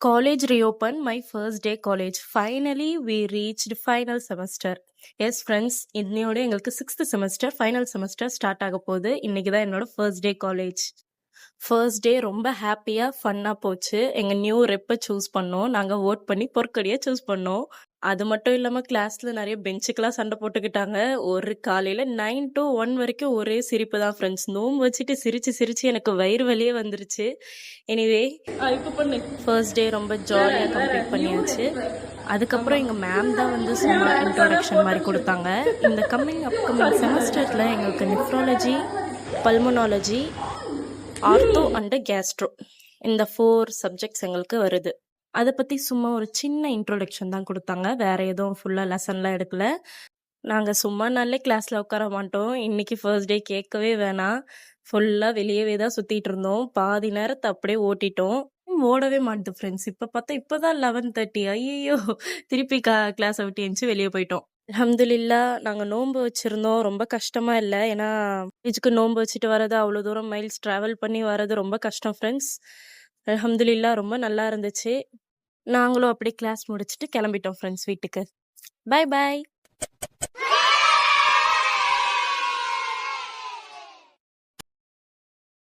College reopened, my first day college. Finally, we reached final semester. S friends, இன்னையோட எங்களுக்கு 6th semester final semester start ஆக போகுது. இன்னைக்கு தான் என்னோட first day college. First day ரொம்ப ஹாப்பியாக ஃபன்னாக போச்சு. எங்கள் நியூ ரெப்பை சூஸ் பண்ணோம். நாங்கள் ஓட் பண்ணி பொற்கொடியை சூஸ் பண்ணோம். அது மட்டும் இல்லாமல் கிளாஸில் நிறைய பெஞ்சுக்கெலாம் சண்டை போட்டுக்கிட்டாங்க. ஒரு காலையில் 9 to 1 வரைக்கும் ஒரே சிரிப்பு தான் ஃப்ரெண்ட்ஸ். நோம்பு வச்சுட்டு சிரித்து சிரித்து எனக்கு வயிறு வலியே வந்துருச்சு. எனிவே இப்போ பண்ணு. ஃபர்ஸ்ட் டே ரொம்ப ஜாலியாக கம்ப்ளீட் பண்ணியாச்சு. அதுக்கப்புறம் எங்கள் மேம் தான் வந்து சும்மா இன்ட்ரோடக்ஷன் மாதிரி கொடுத்தாங்க. இந்த அப்கமிங் செமஸ்டரில் எங்களுக்கு nephrology, pulmonology, ortho and Castro இந்த 4 சப்ஜெக்ட்ஸ் எங்களுக்கு வருது. அதை பற்றி சும்மா ஒரு சின்ன இன்ட்ரோடக்ஷன் தான் கொடுத்தாங்க. வேறு எதுவும் ஃபுல்லாக லெசன்லாம் எடுக்கல. நாங்கள் சும்மா நல்ல கிளாஸில் உட்கார மாட்டோம். இன்னைக்கு ஃபர்ஸ்ட் டே கேட்கவே வேணாம். ஃபுல்லாக வெளியவே தான் சுற்றிட்டு இருந்தோம். பாதி நேரத்தை அப்படியே ஓட்டிட்டோம். ஓடவே மாட்டுது ஃப்ரெண்ட்ஸ். இப்போ பார்த்தா இப்போ தான் 11:30. ஐயோ, திருப்பி கிளாஸை விட்டு எழுந்துச்சு வெளியே போயிட்டோம். அல்ஹம்துலில்லா, நாங்கள் நோன்பு வச்சுருந்தோம். ரொம்ப கஷ்டமாக இல்லை. ஏன்னா காலேஜுக்கு நோன்பு வச்சுட்டு வர்றது, அவ்வளோ தூரம் மைல்ஸ் ட்ராவல் பண்ணி வர்றது ரொம்ப கஷ்டம் ஃப்ரெண்ட்ஸ். அல்ஹம்துலில்லா, ரொம்ப நல்லா இருந்துச்சு. நாங்களும் அப்படியே கிளாஸ் முடிச்சுட்டு கிளம்பிட்டோம் ஃப்ரெண்ட்ஸ் வீட்டுக்கு. Bye bye.